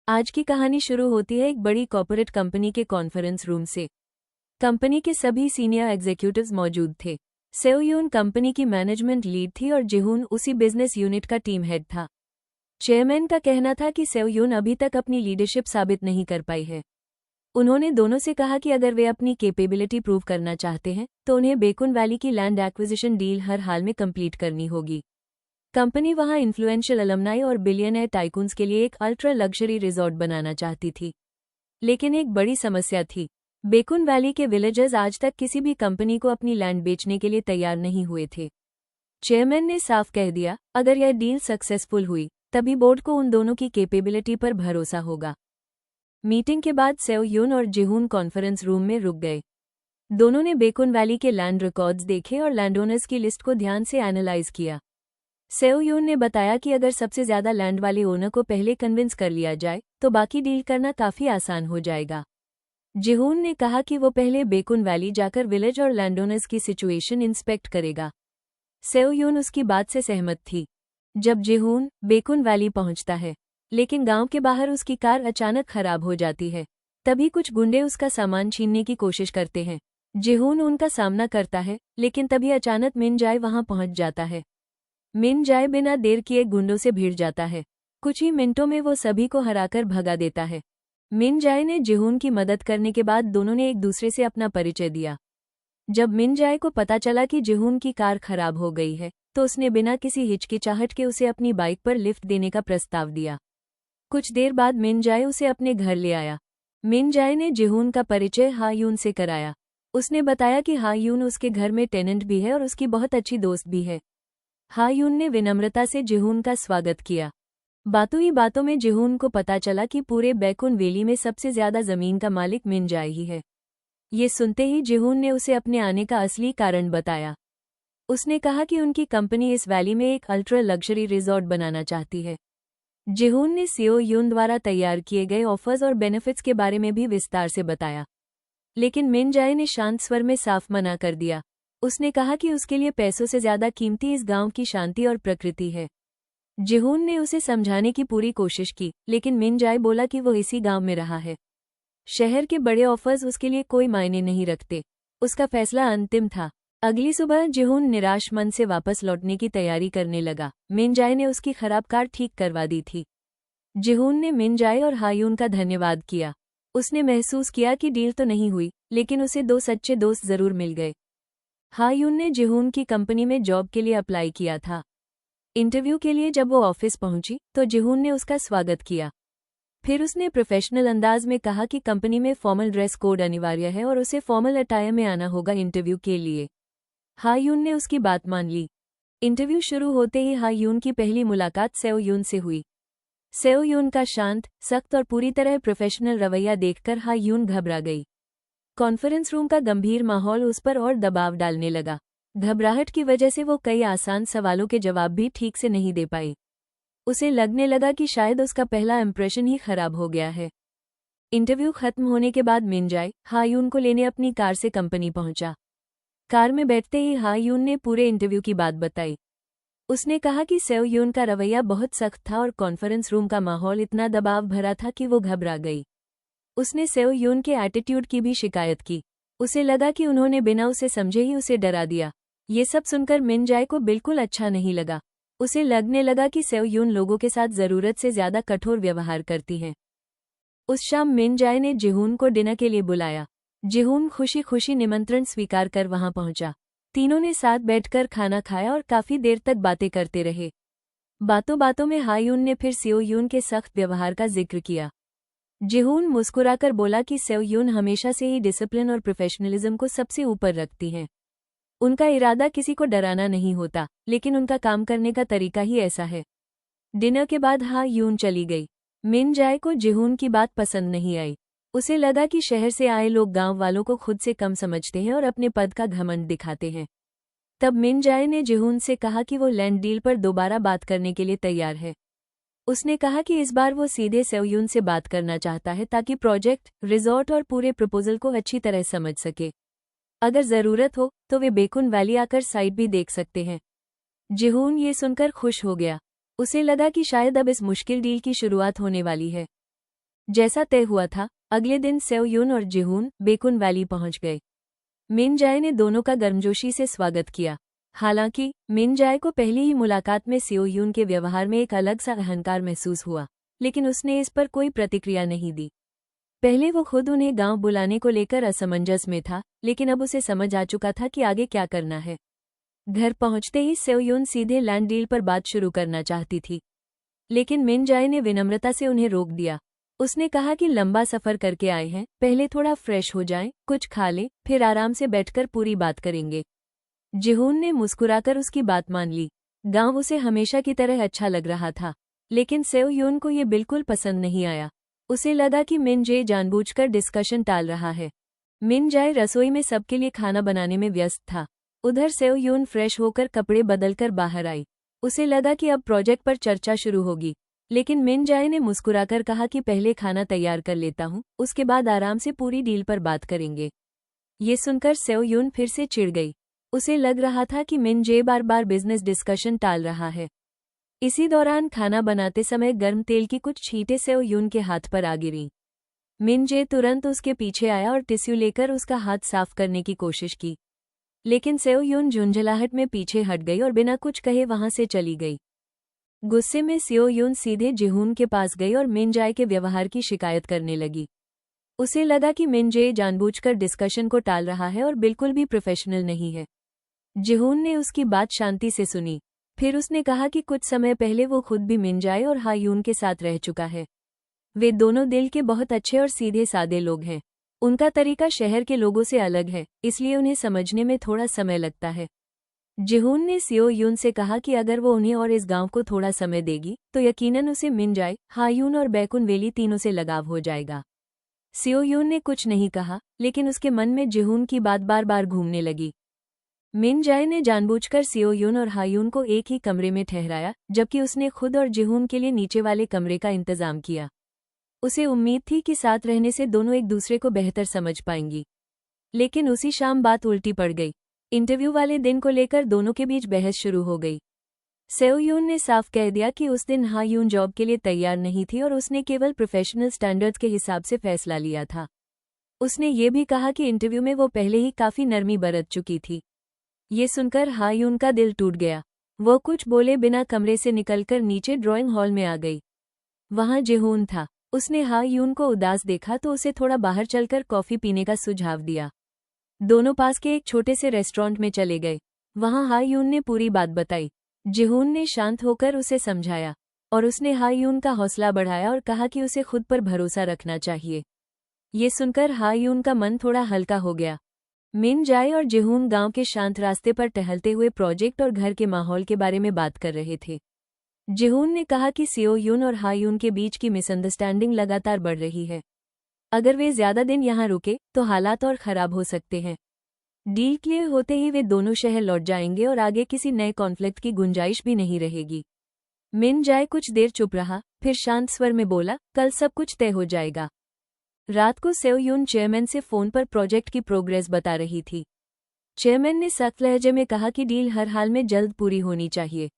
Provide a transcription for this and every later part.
आज की कहानी शुरू होती है एक बड़ी कॉर्पोरेट कंपनी के कॉन्फ्रेंस रूम से। कंपनी के सभी सीनियर एग्जीक्यूटिव्स मौजूद थे। सेओ यून कंपनी की मैनेजमेंट लीड थी और जिहून उसी बिजनेस यूनिट का टीम हेड था। चेयरमैन का कहना था कि सेओ यून अभी तक अपनी लीडरशिप साबित नहीं कर पाई है। उन्होंने दोनों से कहा कि अगर वे अपनी कैपेबिलिटी प्रूव करना चाहते हैं तो उन्हें बेकुन वैली की लैंड एक्विजिशन डील हर हाल में कंप्लीट करनी होगी। कंपनी वहां इन्फ्लुएंशियल अलमनाई और बिलियनर टाइकून्स के लिए एक अल्ट्रा लग्जरी रिजॉर्ट बनाना चाहती थी। लेकिन एक बड़ी समस्या थी। बेकुन वैली के विलेजर्स आज तक किसी भी कंपनी को अपनी लैंड बेचने के लिए तैयार नहीं हुए थे। चेयरमैन ने साफ कह दिया, अगर यह डील सक्सेसफुल हुई तभी बोर्ड को उन दोनों की कैपेबिलिटी पर भरोसा होगा। मीटिंग के बाद सेओ यून और जिहून कॉन्फ्रेंस रूम में रुक गए। दोनों ने बेकुन वैली के लैंड रिकॉर्ड्स देखे और लैंडओनर्स की लिस्ट को ध्यान से एनालाइज किया। सेओ यून ने बताया कि अगर सबसे ज्यादा लैंड वाले ओनर को पहले कन्विंस कर लिया जाए तो बाकी डील करना काफी आसान हो जाएगा। जिहून ने कहा कि वो पहले बेकुन वैली जाकर विलेज और लैंडओनर्स की सिचुएशन इंस्पेक्ट करेगा। सेओ यून उसकी बात से सहमत थी। जब जिहून बेकुन वैली पहुंचता है, लेकिन गांव के बाहर उसकी कार अचानक खराब हो जाती है। तभी कुछ गुंडे उसका सामान छीनने की कोशिश करते हैं। जिहून उनका सामना करता है, लेकिन तभी अचानक मिन जाए वहां पहुंच जाता है। मिन जाए बिना देर किए गुंडों से भिड़ जाता है। कुछ ही मिनटों में वो सभी को हराकर भगा देता है। मिन जाए ने जिहून की मदद करने के बाद दोनों ने एक दूसरे से अपना परिचय दिया। जब मिन जाए को पता चला कि जिहून की कार खराब हो गई है तो उसने बिना किसी हिचकिचाहट के उसे अपनी बाइक पर लिफ्ट देने का प्रस्ताव दिया। कुछ देर बाद मिन जाए उसे अपने घर ले आया। मिन जाए ने जिहून का परिचय हा यून से कराया। उसने बताया कि हा यून उसके घर में टेनेंट भी है और उसकी बहुत अच्छी दोस्त भी है। हा यून ने विनम्रता से जिहून का स्वागत किया। बातों ही बातों में जिहून को पता चला कि पूरे बेकुन वैली में सबसे ज्यादा जमीन का मालिक मिन जाए ही है। ये सुनते ही जिहून ने उसे अपने आने का असली कारण बताया। उसने कहा कि उनकी कंपनी इस वैली में एक अल्ट्रा लग्जरी रिजॉर्ट बनाना चाहती है। जिहून ने सेओ यून द्वारा तैयार किए गए ऑफर्स और बेनिफिट्स के बारे में भी विस्तार से बताया। लेकिन मिन जाए ने शांत स्वर में साफ मना कर दिया। उसने कहा कि उसके लिए पैसों से ज्यादा कीमती इस गांव की शांति और प्रकृति है। जिहून ने उसे समझाने की पूरी कोशिश की, लेकिन मिन जाए बोला कि वो इसी गांव में रहा है। शहर के बड़े ऑफर्स उसके लिए कोई मायने नहीं रखते। उसका फैसला अंतिम था। अगली सुबह जिहून निराश मन से वापस लौटने की तैयारी करने लगा। मिन जाए ने उसकी खराब कार ठीक करवा दी थी। जिहून ने मिन जाए और हायून का धन्यवाद किया। उसने महसूस किया कि डील तो नहीं हुई, लेकिन उसे दो सच्चे दोस्त जरूर मिल गए। हा यून ने जिहून की कंपनी में जॉब के लिए अप्लाई किया था। इंटरव्यू के लिए जब वो ऑफिस पहुंची तो जिहून ने उसका स्वागत किया। फिर उसने प्रोफेशनल अंदाज में कहा कि कंपनी में फॉर्मल ड्रेस कोड अनिवार्य है और उसे फॉर्मल अटायर में आना होगा इंटरव्यू के लिए। हा यून ने उसकी बात मान ली। इंटरव्यू शुरू होते ही हा यून की पहली मुलाकात सेओ यून से हुई। सेओ यून का शांत, सख्त और पूरी तरह प्रोफेशनल रवैया देखकर हा यून घबरा गई। कॉन्फ्रेंस रूम का गंभीर माहौल उस पर और दबाव डालने लगा। घबराहट की वजह से वो कई आसान सवालों के जवाब भी ठीक से नहीं दे पाई। उसे लगने लगा कि शायद उसका पहला इंप्रेशन ही खराब हो गया है। इंटरव्यू खत्म होने के बाद मिन जाए हा यून को लेने अपनी कार से कंपनी पहुंचा। कार में बैठते ही हा यून ने पूरे इंटरव्यू की बात बताई। उसने कहा कि सेओ यून का रवैया बहुत सख्त था और कॉन्फ्रेंस रूम का माहौल इतना दबाव भरा था कि वो घबरा गई। उसने सेओ यून के एटीट्यूड की भी शिकायत की। उसे लगा कि उन्होंने बिना उसे समझे ही उसे डरा दिया। ये सब सुनकर मिन जाए को बिल्कुल अच्छा नहीं लगा। उसे लगने लगा कि सेओ यून लोगों के साथ जरूरत से ज्यादा कठोर व्यवहार करती हैं। उस शाम मिन जाए ने जिहून को डिनर के लिए बुलाया। जिहून खुशी खुशी निमंत्रण स्वीकार कर वहां पहुंचा। तीनों ने साथ बैठकर खाना खाया और काफी देर तक बातें करते रहे। बातों बातों में हा यून ने फिर सेओ यून के सख्त व्यवहार का जिक्र किया। जिहून मुस्कुराकर बोला कि सेओ यून हमेशा से ही डिसिप्लिन और प्रोफेशनलिज्म को सबसे ऊपर रखती हैं। उनका इरादा किसी को डराना नहीं होता, लेकिन उनका काम करने का तरीका ही ऐसा है। डिनर के बाद हा यून चली गई। मिन जाए को जिहून की बात पसंद नहीं आई। उसे लगा कि शहर से आए लोग गांव वालों को खुद से कम समझते हैं और अपने पद का घमंड दिखाते हैं। तब मिन जाए ने जिहून से कहा कि वो लैंड डील पर दोबारा बात करने के लिए तैयार है। उसने कहा कि इस बार वो सीधे सेओ यून से बात करना चाहता है ताकि प्रोजेक्ट, रिजॉर्ट और पूरे प्रपोजल को अच्छी तरह समझ सके। अगर जरूरत हो तो वे बेकुन वैली आकर साइट भी देख सकते हैं। जिहून ये सुनकर खुश हो गया। उसे लगा कि शायद अब इस मुश्किल डील की शुरुआत होने वाली है। जैसा तय हुआ था, अगले दिन सेओ यून और जिहून बेकुन वैली पहुंच गए। मिन जाए ने दोनों का गर्मजोशी से स्वागत किया। हालांकि मिन जाए को पहली ही मुलाकात में सेओ यून के व्यवहार में एक अलग सा अहंकार महसूस हुआ, लेकिन उसने इस पर कोई प्रतिक्रिया नहीं दी। पहले वो खुद उन्हें गांव बुलाने को लेकर असमंजस में था, लेकिन अब उसे समझ आ चुका था कि आगे क्या करना है। घर पहुंचते ही सेओ यून सीधे लैंड डील पर बात शुरू करना चाहती थी, लेकिन मिन जाए ने विनम्रता से उन्हें रोक दिया। उसने कहा कि लंबा सफर करके आए हैं, पहले थोड़ा फ्रेश हो जाएं, कुछ खा लें, फिर आराम से बैठकर पूरी बात करेंगे। जिहून ने मुस्कुराकर उसकी बात मान ली। गांव उसे हमेशा की तरह अच्छा लग रहा था, लेकिन सेओ यून को ये बिल्कुल पसंद नहीं आया। उसे लगा कि मिन जे जानबूझकर डिस्कशन टाल रहा है। मिन जाए रसोई में सबके लिए खाना बनाने में व्यस्त था। उधर सेओ यून फ्रेश होकर कपड़े बदलकर बाहर आई। उसे लगा कि अब प्रोजेक्ट पर चर्चा शुरू होगी, लेकिन मिन जाए ने मुस्कुराकर कहा कि पहले खाना तैयार कर लेता हूँ, उसके बाद आराम से पूरी डील पर बात करेंगे। ये सुनकर सेओ यून फिर से चिढ़ गई। उसे लग रहा था कि मिन जे बार बार बिजनेस डिस्कशन टाल रहा है। इसी दौरान खाना बनाते समय गर्म तेल की कुछ छींटें सेओ यून के हाथ पर आ गिरीं। मिन जे तुरंत उसके पीछे आया और टिश्यू लेकर उसका हाथ साफ करने की कोशिश की, लेकिन सेओ यून झुंझलाहट में पीछे हट गई और बिना कुछ कहे वहां से चली गई। गुस्से में सेओ यून सीधे जिहून के पास गई और मिन जाए के व्यवहार की शिकायत करने लगी। उसे लगा कि मिन जे जानबूझकर डिस्कशन को टाल रहा है और बिल्कुल भी प्रोफेशनल नहीं है। जिहून ने उसकी बात शांति से सुनी। फिर उसने कहा कि कुछ समय पहले वो खुद भी मिन जाए और हा यून के साथ रह चुका है। वे दोनों दिल के बहुत अच्छे और सीधे सादे लोग हैं। उनका तरीका शहर के लोगों से अलग है, इसलिए उन्हें समझने में थोड़ा समय लगता है। जिहून ने सेओ यून से कहा कि अगर वो उन्हें और इस गांव को थोड़ा समय देगी, तो यकीनन उसे मिन जाए, हा यून और बैकुन वैली तीनों से लगाव हो जाएगा। सेओ यून ने कुछ नहीं कहा, लेकिन उसके मन में जिहून की बात बार बार घूमने लगी। मिन जाए ने जानबूझकर सेओ यून और हा यून को एक ही कमरे में ठहराया, जबकि उसने खुद और जिहून के लिए नीचे वाले कमरे का इंतजाम किया। उसे उम्मीद थी कि साथ रहने से दोनों एक दूसरे को बेहतर समझ पाएंगी, लेकिन उसी शाम बात उल्टी पड़ गई। इंटरव्यू वाले दिन को लेकर दोनों के बीच बहस शुरू हो गई। सेओ यून ने साफ कह दिया कि उस दिन हा यून जॉब के लिए तैयार नहीं थी और उसने केवल प्रोफेशनल स्टैंडर्ड्स के हिसाब से फैसला लिया था। उसने ये भी कहा कि इंटरव्यू में वो पहले ही काफी नरमी बरत चुकी थी। ये सुनकर हा यून का दिल टूट गया। वो कुछ बोले बिना कमरे से निकलकर नीचे ड्राइंग हॉल में आ गई। वहां जिहून था। उसने हा यून को उदास देखा तो उसे थोड़ा बाहर चलकर कॉफी पीने का सुझाव दिया। दोनों पास के एक छोटे से रेस्टोरेंट में चले गए। वहां हा यून ने पूरी बात बताई। जिहून ने शांत होकर उसे समझाया और उसने हा यून का हौसला बढ़ाया और कहा कि उसे खुद पर भरोसा रखना चाहिए। ये सुनकर हा यून का मन थोड़ा हल्का हो गया। मिन जाए और जिहून गांव के शांत रास्ते पर टहलते हुए प्रोजेक्ट और घर के माहौल के बारे में बात कर रहे थे। जिहून ने कहा कि सेओ यून और हा यून के बीच की मिसअंडरस्टैंडिंग लगातार बढ़ रही है। अगर वे ज्यादा दिन यहाँ रुके तो हालात और खराब हो सकते हैं। डील क्लियर होते ही वे दोनों शहर लौट जाएंगे और आगे किसी नए कॉन्फ्लिक्ट की गुंजाइश भी नहीं रहेगी। मिन जाए कुछ देर चुप रहा, फिर शांत स्वर में बोला, कल सब कुछ तय हो जाएगा। रात को सेओ यून चेयरमैन से फोन पर प्रोजेक्ट की प्रोग्रेस बता रही थी। चेयरमैन ने सख्त लहजे में कहा कि डील हर हाल में जल्द पूरी होनी चाहिए।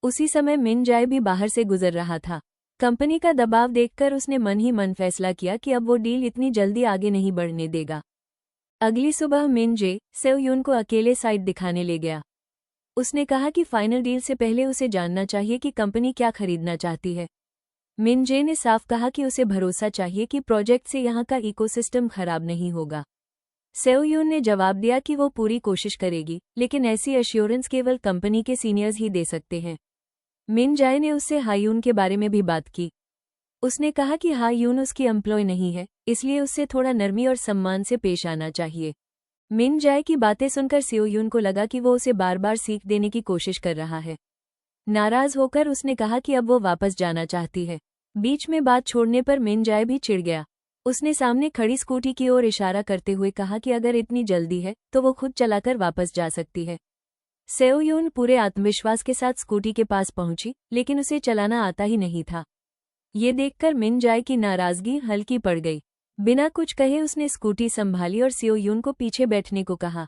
उसी समय मिन जाए भी बाहर से गुजर रहा था। कंपनी का दबाव देखकर उसने मन ही मन फैसला किया कि अब वो डील इतनी जल्दी आगे नहीं बढ़ने देगा। अगली सुबह मिन जे सेओ यून को अकेले साइट दिखाने ले गया। उसने कहा कि फाइनल डील से पहले उसे जानना चाहिए कि कंपनी क्या खरीदना चाहती है। मिन जे ने साफ कहा कि उसे भरोसा चाहिए कि प्रोजेक्ट से यहाँ का इकोसिस्टम खराब नहीं होगा। सेओ यून ने जवाब दिया कि वो पूरी कोशिश करेगी, लेकिन ऐसी एश्योरेंस केवल कंपनी के सीनियर्स ही दे सकते हैं। मिन जाए ने उससे हा यून के बारे में भी बात की। उसने कहा कि हा यून उसकी एम्प्लॉय नहीं है, इसलिए उससे थोड़ा नरमी और सम्मान से पेश आना चाहिए। मिन जाए की बातें सुनकर सेओ यून को लगा कि वो उसे बार बार सीख देने की कोशिश कर रहा है। नाराज होकर उसने कहा कि अब वो वापस जाना चाहती है। बीच में बात छोड़ने पर मिन जाए भी चिढ़ गया। उसने सामने खड़ी स्कूटी की ओर इशारा करते हुए कहा कि अगर इतनी जल्दी है तो वो खुद चलाकर वापस जा सकती है। सेओ यून पूरे आत्मविश्वास के साथ स्कूटी के पास पहुंची, लेकिन उसे चलाना आता ही नहीं था। ये देखकर मिन जाए की नाराजगी हल्की पड़ गई। बिना कुछ कहे उसने स्कूटी संभाली और सेओ यून को पीछे बैठने को कहा।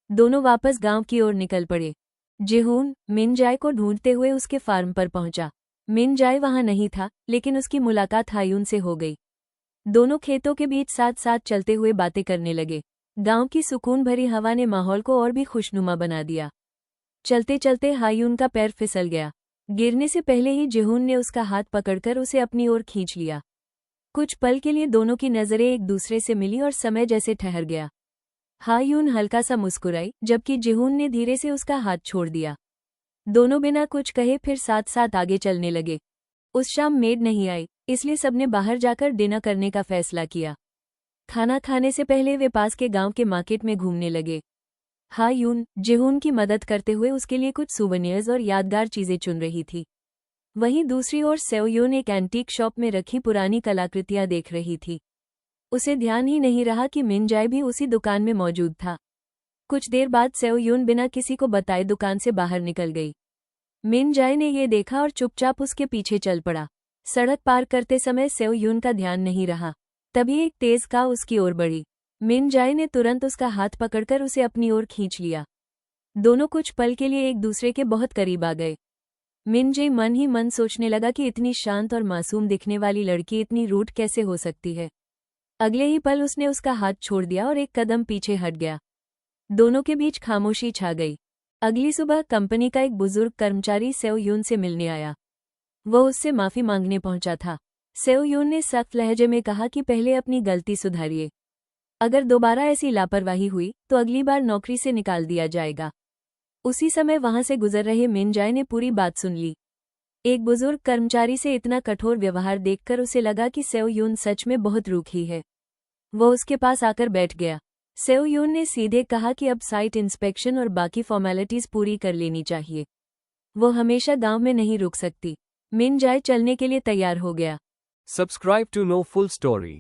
दोनों वापस गांव की ओर निकल पड़े। जिहून मिन जाए को ढूंढते हुए उसके फार्म पर पहुंचा। मिन जाए वहां नहीं था, लेकिन उसकी मुलाकात हा यून से हो गई। दोनों खेतों के बीच साथ साथ चलते हुए बातें करने लगे। गांव की सुकून भरी हवा ने माहौल को और भी खुशनुमा बना दिया। चलते चलते हायून का पैर फिसल गया। गिरने से पहले ही जिहून ने उसका हाथ पकड़कर उसे अपनी ओर खींच लिया। कुछ पल के लिए दोनों की नजरें एक दूसरे से मिली और समय जैसे ठहर गया। हायून हल्का सा मुस्कुराई, जबकि जिहून ने धीरे से उसका हाथ छोड़ दिया। दोनों बिना कुछ कहे फिर साथ साथ आगे चलने लगे। उस शाम मेड नहीं आई, इसलिए सबने बाहर जाकर डिनर करने का फैसला किया। खाना खाने से पहले वे पास के गांव के मार्केट में घूमने लगे। हायून जिहून की मदद करते हुए उसके लिए कुछ सुवेनियर्स और यादगार चीजें चुन रही थी। वहीं दूसरी ओर सेओयून एक एंटीक शॉप में रखी पुरानी कलाकृतियां देख रही थी। उसे ध्यान ही नहीं रहा कि मिनजाय भी उसी दुकान में मौजूद था। कुछ देर बाद सेओयून बिना किसी को बताए दुकान से बाहर निकल गई। मिनजाय ने ये देखा और चुपचाप उसके पीछे चल पड़ा। सड़क पार करते समय सेओयून का ध्यान नहीं रहा। तभी एक तेज काऊ उसकी ओर बढ़ी। मिनजाय ने तुरंत उसका हाथ पकड़कर उसे अपनी ओर खींच लिया। दोनों कुछ पल के लिए एक दूसरे के बहुत करीब आ गए। मिनजाय मन ही मन सोचने लगा कि इतनी शांत और मासूम दिखने वाली लड़की इतनी रूठ कैसे हो सकती है। अगले ही पल उसने उसका हाथ छोड़ दिया और एक कदम पीछे हट गया। दोनों के बीच खामोशी छा गई। अगली सुबह कंपनी का एक बुजुर्ग कर्मचारी सेओयून से मिलने आया। वह उससे माफी मांगने पहुंचा था। सेओयून ने सख्त लहजे में कहा कि पहले अपनी गलती सुधारिए। अगर दोबारा ऐसी लापरवाही हुई तो अगली बार नौकरी से निकाल दिया जाएगा। उसी समय वहां से गुजर रहे मिनजाय ने पूरी बात सुन ली। एक बुजुर्ग कर्मचारी से इतना कठोर व्यवहार देखकर उसे लगा कि सेओयून सच में बहुत रूखी है। वह उसके पास आकर बैठ गया। सेओयून ने सीधे कहा कि अब साइट इंस्पेक्शन और बाकी फॉर्मेलिटीज पूरी कर लेनी चाहिए। वो हमेशा गांव में नहीं रुक सकती। मिनजाय चलने के लिए तैयार हो गया। Subscribe to know full story.